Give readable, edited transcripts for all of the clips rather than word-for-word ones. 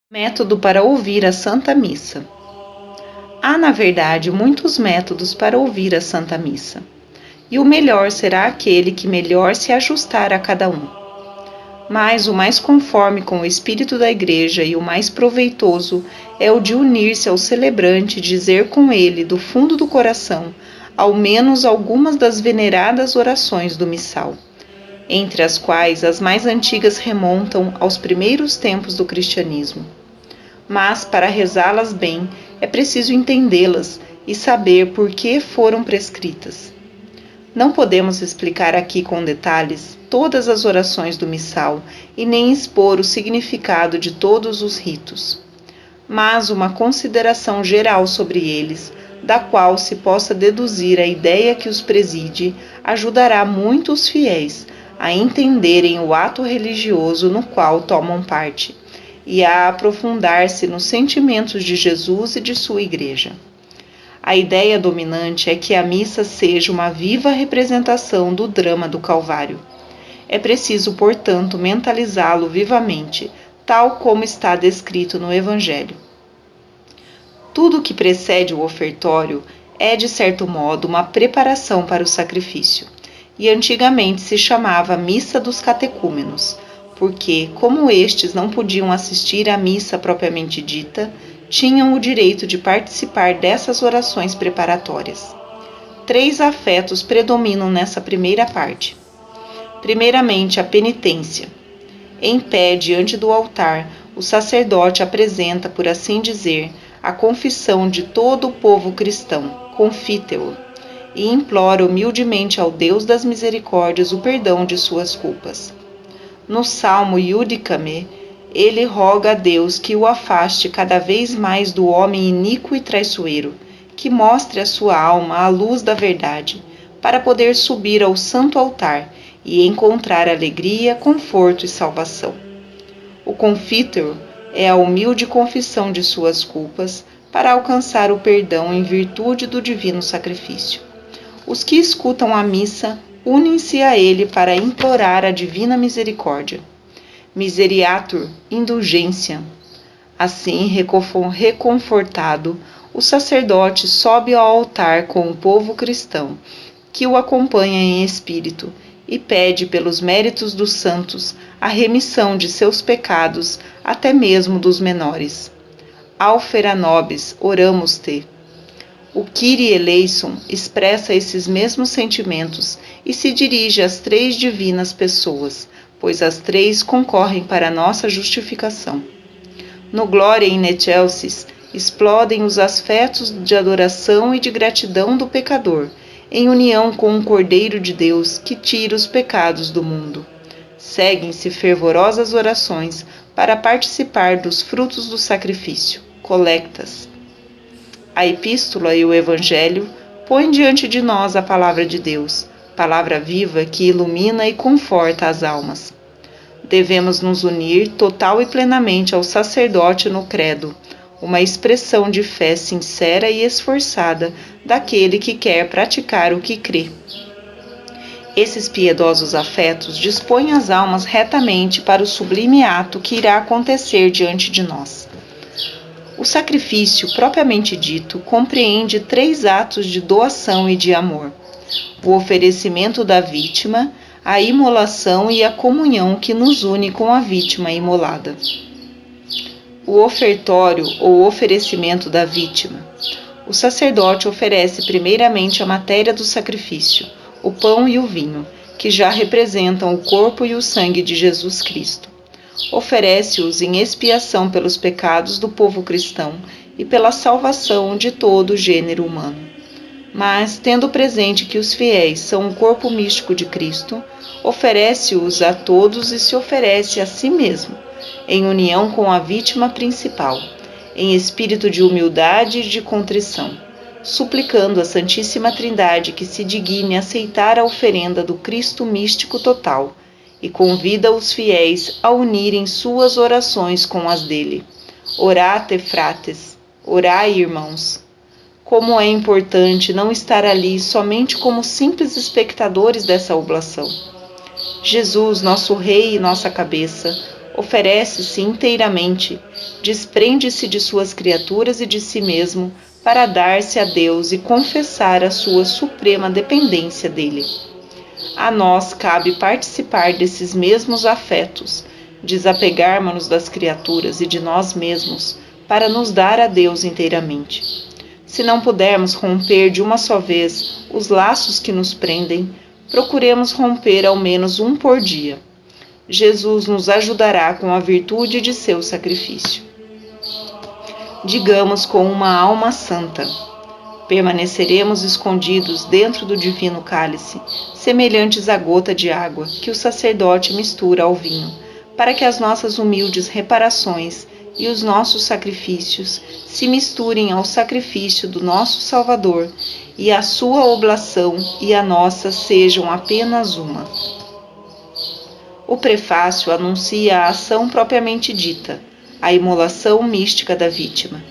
Método para ouvir a Santa Missa. Há, na verdade, muitos métodos para ouvir a Santa Missa, e o melhor será aquele que melhor se ajustar a cada um. Mas o mais conforme com o espírito da Igreja e o mais proveitoso é o de unir-se ao celebrante e dizer com ele, do fundo do coração, ao menos algumas das veneradas orações do missal, entre as quais as mais antigas remontam aos primeiros tempos do cristianismo. Mas, para rezá-las bem, é preciso entendê-las e saber por que foram prescritas. Não podemos explicar aqui com detalhes todas as orações do missal e nem expor o significado de todos os ritos, mas uma consideração geral sobre eles, da qual se possa deduzir a ideia que os preside, ajudará muito os fiéis a entenderem o ato religioso no qual tomam parte e a aprofundar-se nos sentimentos de Jesus e de sua Igreja. A ideia dominante é que a missa seja uma viva representação do drama do Calvário. É preciso, portanto, mentalizá-lo vivamente, tal como está descrito no Evangelho. Tudo o que precede o ofertório é, de certo modo, uma preparação para o sacrifício, e antigamente se chamava Missa dos Catecúmenos, porque, como estes não podiam assistir à missa propriamente dita, tinham o direito de participar dessas orações preparatórias. 3 afetos predominam nessa primeira parte. Primeiramente, a penitência. Em pé, diante do altar, o sacerdote apresenta, por assim dizer, a confissão de todo o povo cristão, confite-o, e implora humildemente ao Deus das misericórdias o perdão de suas culpas. No Salmo Iudicame, ele roga a Deus que o afaste cada vez mais do homem iníquo e traiçoeiro, que mostre a sua alma à luz da verdade, para poder subir ao santo altar e encontrar alegria, conforto e salvação. O Confiteor é a humilde confissão de suas culpas para alcançar o perdão em virtude do divino sacrifício. Os que escutam a missa unem-se a ele para implorar a divina misericórdia. Miseriatur, indulgência. Assim, reconfortado, o sacerdote sobe ao altar com o povo cristão, que o acompanha em espírito, e pede pelos méritos dos santos a remissão de seus pecados, até mesmo dos menores. Alfera nobis, oramos-te. O Kyrie eleison expressa esses mesmos sentimentos e se dirige às 3 divinas pessoas, pois as 3 concorrem para a nossa justificação. No Gloria in Excelsis explodem os afetos de adoração e de gratidão do pecador, em união com o Cordeiro de Deus que tira os pecados do mundo. Seguem-se fervorosas orações para participar dos frutos do sacrifício, colectas. A Epístola e o Evangelho põem diante de nós a Palavra de Deus, palavra viva que ilumina e conforta as almas. Devemos nos unir total e plenamente ao sacerdote no credo, uma expressão de fé sincera e esforçada daquele que quer praticar o que crê. Esses piedosos afetos dispõem as almas retamente para o sublime ato que irá acontecer diante de nós. O sacrifício, propriamente dito, compreende 3 atos de doação e de amor: o oferecimento da vítima, a imolação e a comunhão que nos une com a vítima imolada. O ofertório ou oferecimento da vítima. O sacerdote oferece primeiramente a matéria do sacrifício, o pão e o vinho, que já representam o corpo e o sangue de Jesus Cristo. Oferece-os em expiação pelos pecados do povo cristão e pela salvação de todo o gênero humano. Mas, tendo presente que os fiéis são o corpo místico de Cristo, oferece-os a todos e se oferece a si mesmo, em união com a vítima principal, em espírito de humildade e de contrição, suplicando a Santíssima Trindade que se digne aceitar a oferenda do Cristo místico total, e convida os fiéis a unirem suas orações com as dele. Orate, frates, orai, irmãos. Como é importante não estar ali somente como simples espectadores dessa oblação. Jesus, nosso Rei e nossa cabeça, Oferece-se inteiramente, desprende-se de suas criaturas e de si mesmo para dar-se a Deus e confessar a sua suprema dependência dele. A nós cabe participar desses mesmos afetos, desapegarmos-nos das criaturas e de nós mesmos para nos dar a Deus inteiramente. Se não pudermos romper de uma só vez os laços que nos prendem, procuremos romper ao menos um por dia. Jesus nos ajudará com a virtude de seu sacrifício. Digamos com uma alma santa: permaneceremos escondidos dentro do divino cálice, semelhantes à gota de água que o sacerdote mistura ao vinho, para que as nossas humildes reparações e os nossos sacrifícios se misturem ao sacrifício do nosso Salvador, e a sua oblação e a nossa sejam apenas uma. O prefácio anuncia a ação propriamente dita, a imolação mística da vítima.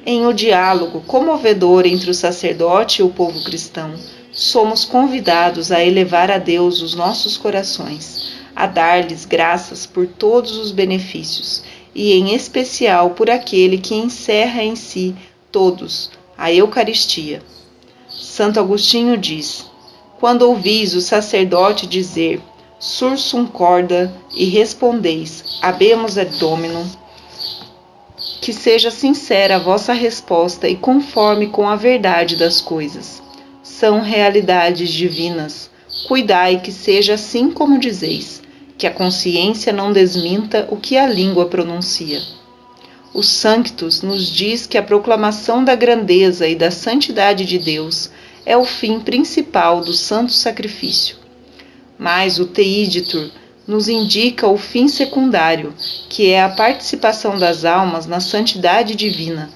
Em o diálogo comovedor entre o sacerdote e o povo cristão, somos convidados a elevar a Deus os nossos corações, a dar-lhes graças por todos os benefícios, e em especial por aquele que encerra em si todos, a Eucaristia. Santo Agostinho diz: quando ouvis o sacerdote dizer Sursum corda e respondeis Habemus ad Dominum, que seja sincera a vossa resposta e conforme com a verdade das coisas. São realidades divinas. Cuidai que seja assim como dizeis, que a consciência não desminta o que a língua pronuncia. O Sanctus nos diz que a proclamação da grandeza e da santidade de Deus é o fim principal do santo sacrifício. Mas o Teiditur nos indica o fim secundário, que é a participação das almas na santidade divina.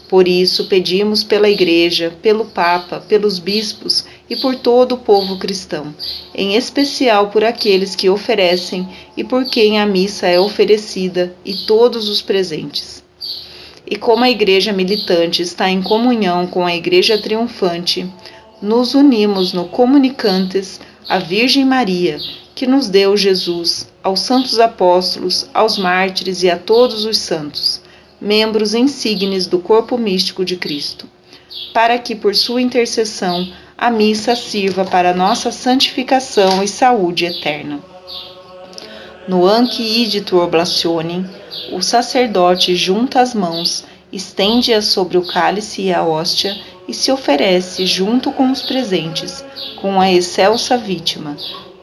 Por isso pedimos pela Igreja, pelo Papa, pelos bispos e por todo o povo cristão, em especial por aqueles que oferecem e por quem a missa é oferecida e todos os presentes. E como a Igreja militante está em comunhão com a Igreja triunfante, nos unimos no Comunicantes à Virgem Maria, que nos deu Jesus, aos santos apóstolos, aos mártires e a todos os santos, membros insígnes do corpo místico de Cristo, para que, por sua intercessão, a missa sirva para nossa santificação e saúde eterna. No Anque Igitur Oblationem, o sacerdote junta as mãos, estende-as sobre o cálice e a hóstia e se oferece junto com os presentes, com a excelsa vítima,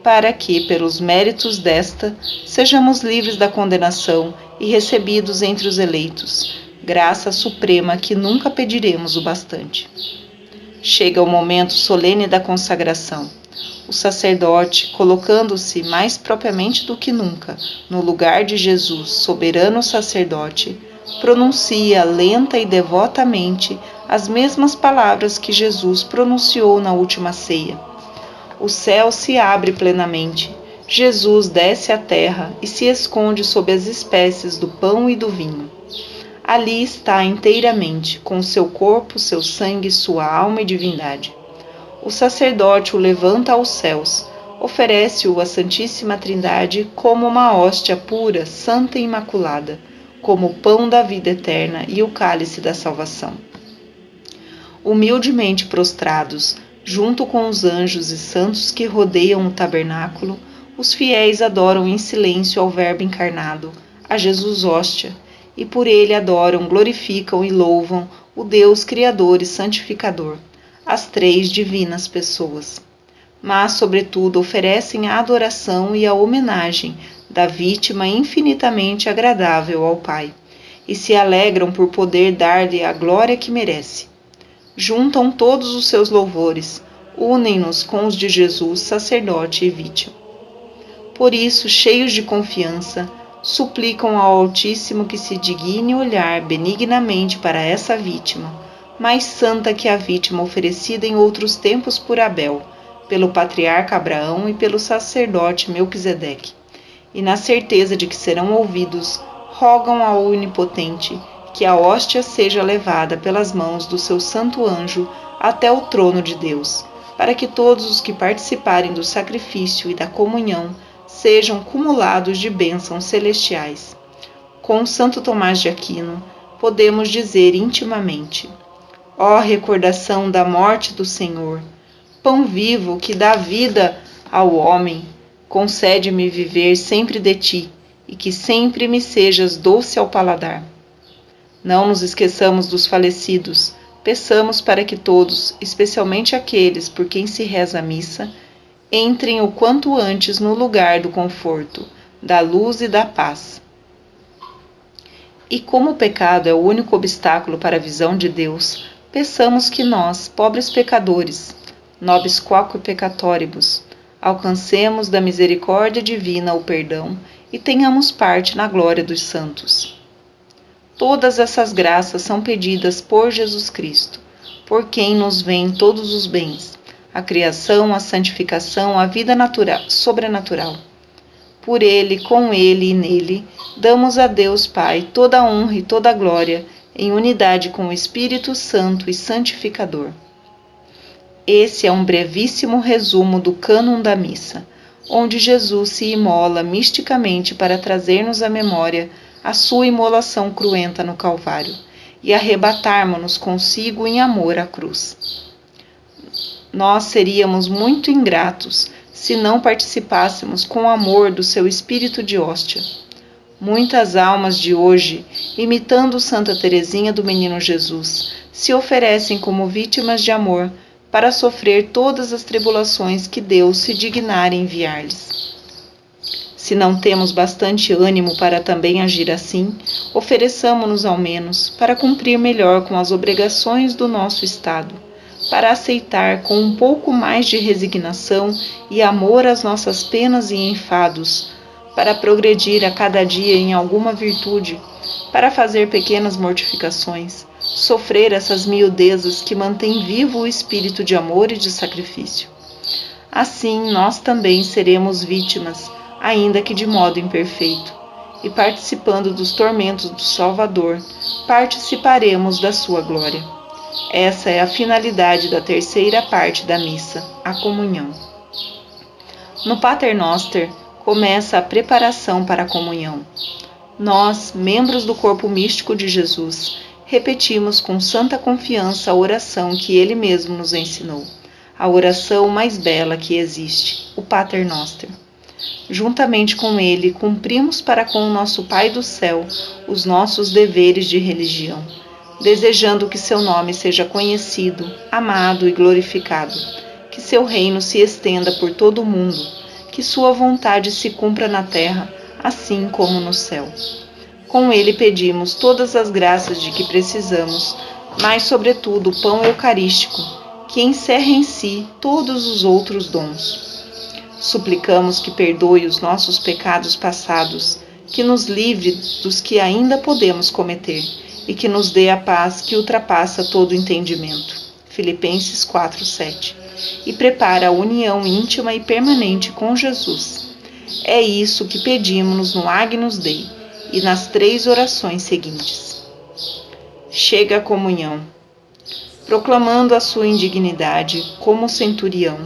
para que, pelos méritos desta, sejamos livres da condenação e recebidos entre os eleitos, graça suprema que nunca pediremos o bastante. Chega o momento solene da consagração. O sacerdote, colocando-se mais propriamente do que nunca no lugar de Jesus, soberano sacerdote, pronuncia lenta e devotamente as mesmas palavras que Jesus pronunciou na última ceia. O céu se abre plenamente, Jesus desce à terra e se esconde sob as espécies do pão e do vinho. Ali está inteiramente, com seu corpo, seu sangue, sua alma e divindade. O sacerdote o levanta aos céus, oferece-o à Santíssima Trindade como uma hóstia pura, santa e imaculada, como o pão da vida eterna e o cálice da salvação. Humildemente prostrados, junto com os anjos e santos que rodeiam o tabernáculo, os fiéis adoram em silêncio ao Verbo encarnado, a Jesus hóstia, e por ele adoram, glorificam e louvam o Deus Criador e Santificador, as três divinas pessoas. Mas, sobretudo, oferecem a adoração e a homenagem da vítima infinitamente agradável ao Pai, e se alegram por poder dar-lhe a glória que merece. Juntam todos os seus louvores, unem-nos com os de Jesus, sacerdote e vítima. Por isso, cheios de confiança, suplicam ao Altíssimo que se digne olhar benignamente para essa vítima, mais santa que a vítima oferecida em outros tempos por Abel, pelo patriarca Abraão e pelo sacerdote Melquisedeque, e na certeza de que serão ouvidos, rogam ao Onipotente que a hóstia seja levada pelas mãos do seu santo anjo até o trono de Deus, para que todos os que participarem do sacrifício e da comunhão sejam cumulados de bênçãos celestiais. Com Santo Tomás de Aquino, podemos dizer intimamente: ó recordação da morte do Senhor, pão vivo que dá vida ao homem, concede-me viver sempre de ti, e que sempre me sejas doce ao paladar. Não nos esqueçamos dos falecidos, peçamos para que todos, especialmente aqueles por quem se reza a missa, entrem o quanto antes no lugar do conforto, da luz e da paz. E como o pecado é o único obstáculo para a visão de Deus, peçamos que nós, pobres pecadores, nobis quoque peccatoribus, alcancemos da misericórdia divina o perdão e tenhamos parte na glória dos santos. Todas essas graças são pedidas por Jesus Cristo, por quem nos vêm todos os bens, a criação, a santificação, a vida natural, sobrenatural. Por Ele, com Ele e nele, damos a Deus Pai toda a honra e toda a glória, em unidade com o Espírito Santo e Santificador. Esse é um brevíssimo resumo do cânon da missa, onde Jesus se imola misticamente para trazer-nos à memória a sua imolação cruenta no Calvário e arrebatarmos-nos consigo em amor à cruz. Nós seríamos muito ingratos se não participássemos com amor do seu espírito de hóstia. Muitas almas de hoje, imitando Santa Teresinha do Menino Jesus, se oferecem como vítimas de amor para sofrer todas as tribulações que Deus se dignar enviar-lhes. Se não temos bastante ânimo para também agir assim, ofereçamo-nos ao menos para cumprir melhor com as obrigações do nosso estado, para aceitar com um pouco mais de resignação e amor as nossas penas e enfados, para progredir a cada dia em alguma virtude, para fazer pequenas mortificações, sofrer essas miudezas que mantêm vivo o espírito de amor e de sacrifício. Assim, nós também seremos vítimas, ainda que de modo imperfeito, e participando dos tormentos do Salvador, participaremos da sua glória. Essa é a finalidade da terceira parte da missa, a comunhão. No Pater Noster, começa a preparação para a comunhão. Nós, membros do corpo místico de Jesus, repetimos com santa confiança a oração que ele mesmo nos ensinou, a oração mais bela que existe, o Pater Noster. Juntamente com ele, cumprimos para com o nosso Pai do céu os nossos deveres de religião, desejando que seu nome seja conhecido, amado e glorificado, que seu reino se estenda por todo o mundo, que sua vontade se cumpra na terra, assim como no céu. Com ele pedimos todas as graças de que precisamos, mas sobretudo o pão eucarístico, que encerra em si todos os outros dons. Suplicamos que perdoe os nossos pecados passados, que nos livre dos que ainda podemos cometer e que nos dê a paz que ultrapassa todo entendimento. Filipenses 4:7. E prepara a união íntima e permanente com Jesus. É isso que pedimos no Agnus Dei e nas 3 orações seguintes. Chega a comunhão. Proclamando a sua indignidade como centurião,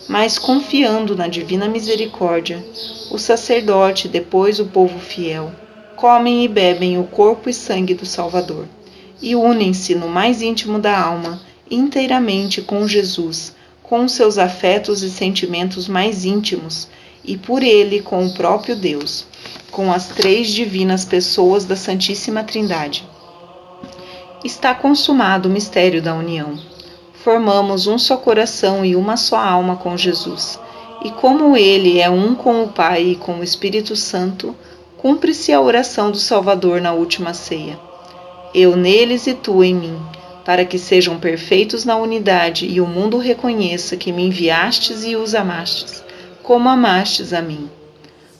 mas confiando na divina misericórdia, o sacerdote, depois o povo fiel, comem e bebem o corpo e sangue do Salvador, e unem-se no mais íntimo da alma, inteiramente com Jesus, com seus afetos e sentimentos mais íntimos, e por ele com o próprio Deus, com as 3 divinas pessoas da Santíssima Trindade. Está consumado o mistério da união. Formamos um só coração e uma só alma com Jesus, e como ele é um com o Pai e com o Espírito Santo, cumpre-se a oração do Salvador na última ceia. Eu neles e tu em mim, para que sejam perfeitos na unidade e o mundo reconheça que me enviastes e os amastes, como amastes a mim.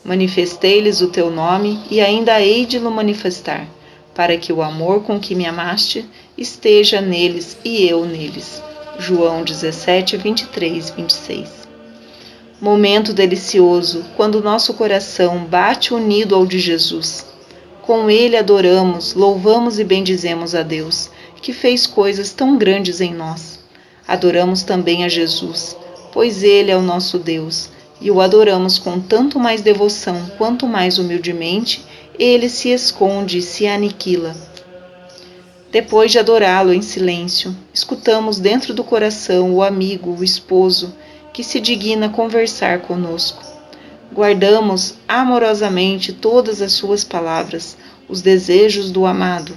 Manifestei-lhes o teu nome e ainda hei de lo manifestar, para que o amor com que me amaste esteja neles e eu neles. João 17, 23, 26. Momento delicioso, quando nosso coração bate unido ao de Jesus. Com ele adoramos, louvamos e bendizemos a Deus, que fez coisas tão grandes em nós. Adoramos também a Jesus, pois ele é o nosso Deus, e o adoramos com tanto mais devoção quanto mais humildemente ele se esconde e se aniquila. Depois de adorá-lo em silêncio, escutamos dentro do coração o amigo, o esposo, que se digna conversar conosco. Guardamos amorosamente todas as suas palavras, os desejos do amado.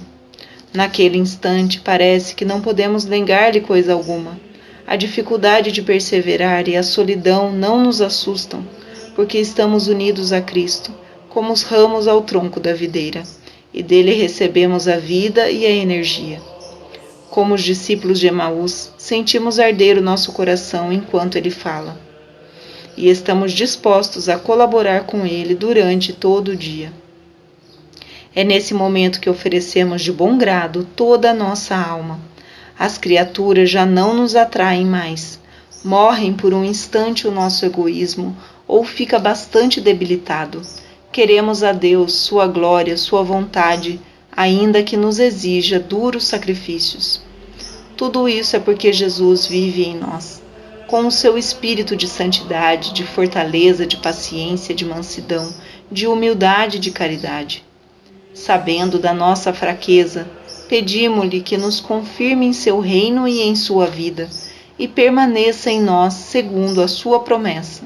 Naquele instante parece que não podemos negar-lhe coisa alguma. A dificuldade de perseverar e a solidão não nos assustam, porque estamos unidos a Cristo, como os ramos ao tronco da videira, e dele recebemos a vida e a energia. Como os discípulos de Emaús, sentimos arder o nosso coração enquanto ele fala, e estamos dispostos a colaborar com ele durante todo o dia. É nesse momento que oferecemos de bom grado toda a nossa alma. As criaturas já não nos atraem mais. Morrem por um instante o nosso egoísmo ou fica bastante debilitado. Queremos a Deus, sua glória, sua vontade, ainda que nos exija duros sacrifícios. Tudo isso é porque Jesus vive em nós, com o seu espírito de santidade, de fortaleza, de paciência, de mansidão, de humildade e de caridade. Sabendo da nossa fraqueza, pedimo-lhe que nos confirme em seu reino e em sua vida, e permaneça em nós segundo a sua promessa,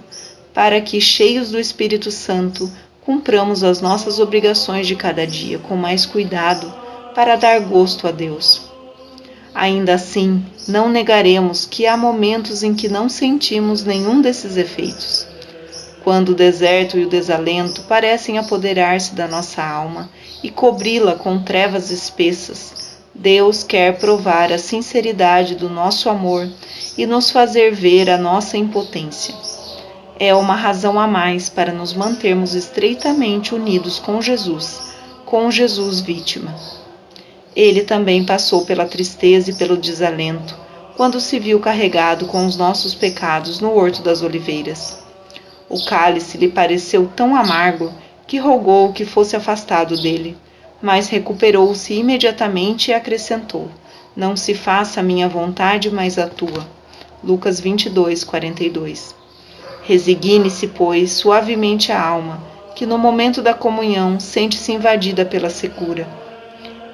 para que, cheios do Espírito Santo, cumpramos as nossas obrigações de cada dia com mais cuidado, para dar gosto a Deus. Ainda assim, não negaremos que há momentos em que não sentimos nenhum desses efeitos. Quando o deserto e o desalento parecem apoderar-se da nossa alma e cobri-la com trevas espessas, Deus quer provar a sinceridade do nosso amor e nos fazer ver a nossa impotência. É uma razão a mais para nos mantermos estreitamente unidos com Jesus vítima. Ele também passou pela tristeza e pelo desalento, quando se viu carregado com os nossos pecados no Horto das Oliveiras. O cálice lhe pareceu tão amargo que rogou que fosse afastado dele, mas recuperou-se imediatamente e acrescentou: Não se faça a minha vontade, mas a tua. Lucas 22:42. Resigne-se, pois, suavemente a alma, que no momento da comunhão sente-se invadida pela secura.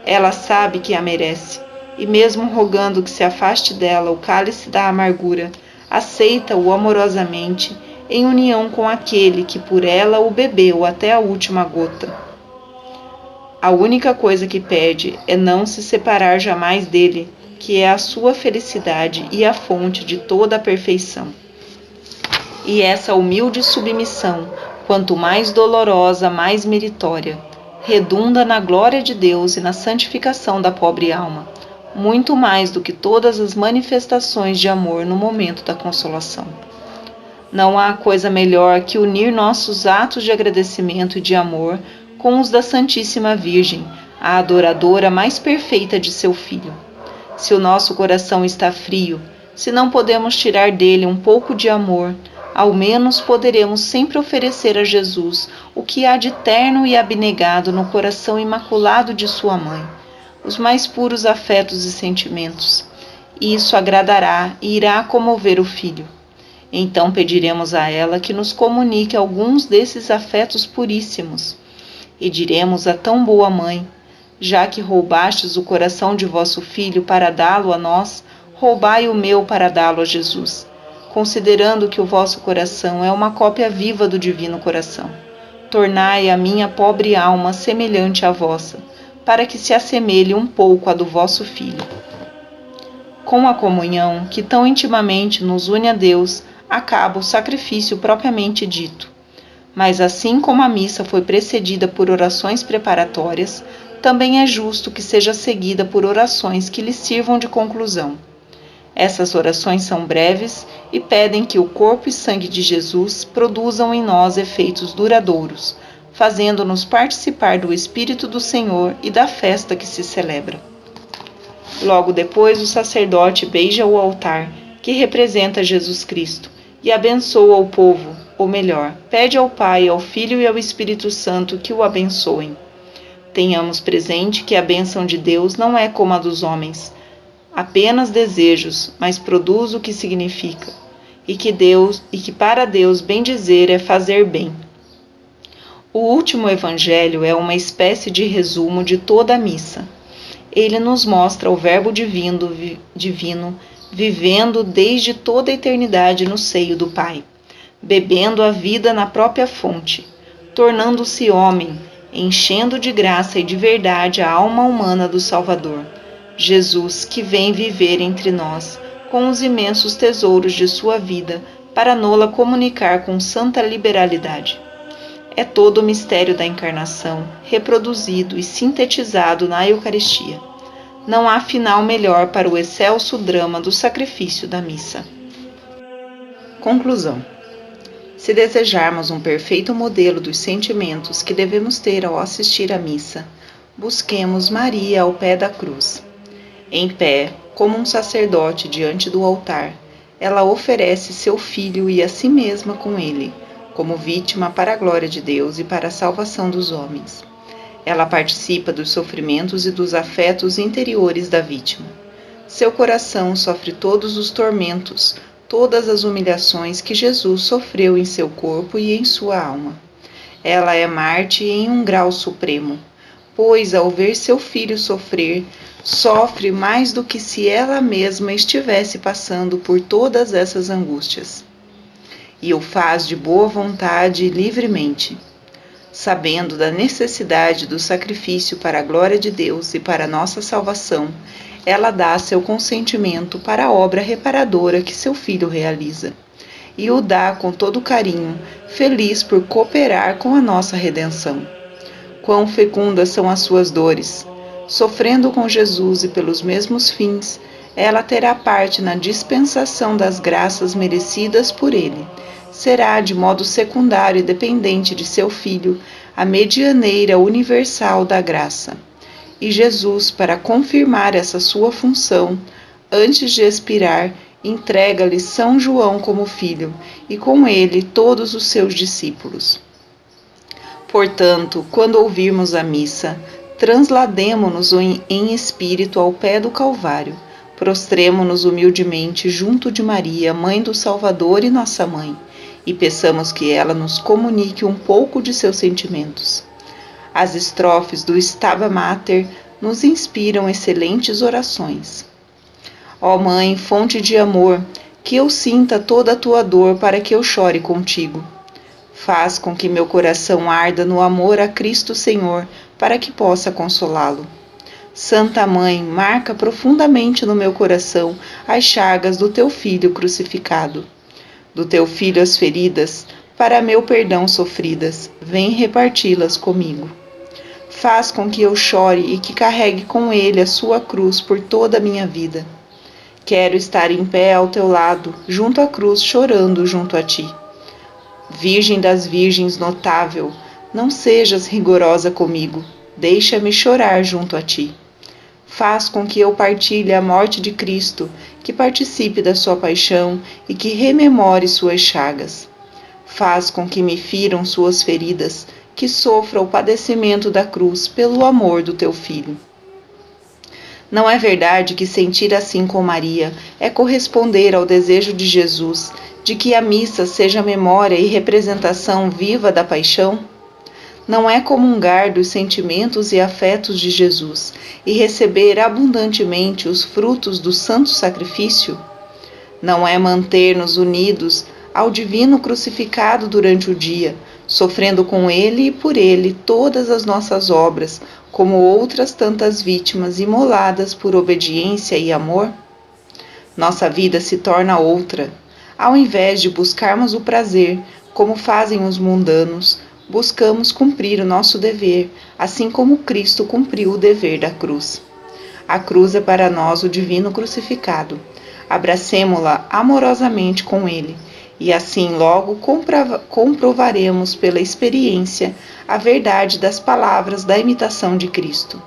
Ela sabe que a merece, e mesmo rogando que se afaste dela o cálice da amargura, aceita-o amorosamente, em união com aquele que por ela o bebeu até a última gota. A única coisa que pede é não se separar jamais dele, que é a sua felicidade e a fonte de toda a perfeição. E essa humilde submissão, quanto mais dolorosa, mais meritória, redunda na glória de Deus e na santificação da pobre alma, muito mais do que todas as manifestações de amor no momento da consolação. Não há coisa melhor que unir nossos atos de agradecimento e de amor com os da Santíssima Virgem, a adoradora mais perfeita de seu Filho. Se o nosso coração está frio, se não podemos tirar dele um pouco de amor, ao menos poderemos sempre oferecer a Jesus o que há de terno e abnegado no coração imaculado de sua mãe, os mais puros afetos e sentimentos. Isso agradará e irá comover o Filho. Então pediremos a ela que nos comunique alguns desses afetos puríssimos. E diremos a tão boa mãe: já que roubastes o coração de vosso filho para dá-lo a nós, roubai o meu para dá-lo a Jesus, considerando que o vosso coração é uma cópia viva do divino coração. Tornai a minha pobre alma semelhante à vossa, para que se assemelhe um pouco à do vosso filho. Com a comunhão, que tão intimamente nos une a Deus, acaba o sacrifício propriamente dito. Mas assim como a missa foi precedida por orações preparatórias, também é justo que seja seguida por orações que lhe sirvam de conclusão. Essas orações são breves e pedem que o corpo e sangue de Jesus produzam em nós efeitos duradouros, fazendo-nos participar do Espírito do Senhor e da festa que se celebra. Logo depois, o sacerdote beija o altar, que representa Jesus Cristo, e abençoa o povo, ou melhor, pede ao Pai, ao Filho e ao Espírito Santo que o abençoem. Tenhamos presente que a bênção de Deus não é como a dos homens, apenas desejos, mas produz o que significa. e que para Deus bendizer é fazer bem. O último evangelho é uma espécie de resumo de toda a missa. Ele nos mostra o Verbo divino vivendo desde toda a eternidade no seio do Pai, bebendo a vida na própria fonte, tornando-se homem, enchendo de graça e de verdade a alma humana do Salvador, Jesus, que vem viver entre nós com os imensos tesouros de sua vida para nola comunicar com santa liberalidade. É todo o mistério da encarnação, reproduzido e sintetizado na Eucaristia. Não há final melhor para o excelso drama do sacrifício da missa. Conclusão. Se desejarmos um perfeito modelo dos sentimentos que devemos ter ao assistir à missa, busquemos Maria ao pé da cruz. Em pé, como um sacerdote diante do altar, ela oferece seu filho e a si mesma com ele, como vítima para a glória de Deus e para a salvação dos homens. Ela participa dos sofrimentos e dos afetos interiores da vítima. Seu coração sofre todos os tormentos, todas as humilhações que Jesus sofreu em seu corpo e em sua alma. Ela é Marte em um grau supremo, pois ao ver seu filho sofrer, sofre mais do que se ela mesma estivesse passando por todas essas angústias. E o faz de boa vontade e livremente. Sabendo da necessidade do sacrifício para a glória de Deus e para a nossa salvação, ela dá seu consentimento para a obra reparadora que seu filho realiza. E o dá com todo carinho, feliz por cooperar com a nossa redenção. Quão fecundas são as suas dores! Sofrendo com Jesus e pelos mesmos fins, ela terá parte na dispensação das graças merecidas por ele. Será, de modo secundário e dependente de seu Filho, a medianeira universal da graça. E Jesus, para confirmar essa sua função, antes de expirar, entrega-lhe São João como filho, e com ele todos os seus discípulos. Portanto, quando ouvirmos a missa, translademo-nos em espírito ao pé do Calvário, prostremo-nos humildemente junto de Maria, Mãe do Salvador e nossa Mãe, e peçamos que ela nos comunique um pouco de seus sentimentos. As estrofes do Stabat Mater nos inspiram excelentes orações. Ó Mãe, fonte de amor, que eu sinta toda a tua dor para que eu chore contigo. Faz com que meu coração arda no amor a Cristo Senhor, para que possa consolá-lo. Santa Mãe, marca profundamente no meu coração as chagas do teu Filho crucificado. Do teu Filho as feridas, para meu perdão sofridas, vem reparti-las comigo. Faz com que eu chore e que carregue com ele a sua cruz por toda a minha vida. Quero estar em pé ao teu lado, junto à cruz, chorando junto a ti. Virgem das Virgens notável, não sejas rigorosa comigo, deixa-me chorar junto a ti. Faz com que eu partilhe a morte de Cristo, que participe da sua paixão e que rememore suas chagas. Faz com que me firam suas feridas, que sofra o padecimento da cruz pelo amor do teu Filho. Não é verdade que sentir assim com Maria é corresponder ao desejo de Jesus de que a missa seja memória e representação viva da paixão? Não é comungar dos sentimentos e afetos de Jesus e receber abundantemente os frutos do santo sacrifício? Não é manter-nos unidos ao divino crucificado durante o dia, sofrendo com ele e por ele todas as nossas obras, como outras tantas vítimas imoladas por obediência e amor? Nossa vida se torna outra. Ao invés de buscarmos o prazer, como fazem os mundanos, buscamos cumprir o nosso dever, assim como Cristo cumpriu o dever da cruz. A cruz é para nós o divino crucificado. Abracemo-la amorosamente com ele, e assim logo comprovaremos pela experiência a verdade das palavras da imitação de Cristo.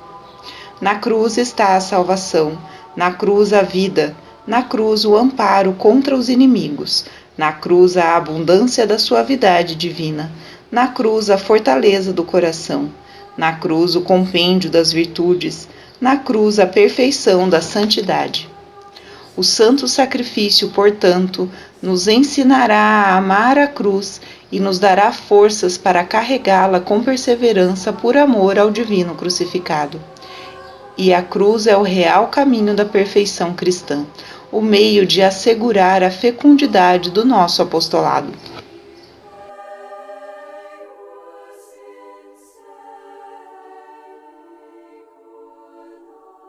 Na cruz está a salvação, na cruz a vida, na cruz o amparo contra os inimigos, na cruz a abundância da suavidade divina, na cruz a fortaleza do coração, na cruz o compêndio das virtudes, na cruz a perfeição da santidade. O santo sacrifício, portanto, nos ensinará a amar a cruz e nos dará forças para carregá-la com perseverança por amor ao Divino crucificado. E a cruz é o real caminho da perfeição cristã, o meio de assegurar a fecundidade do nosso apostolado.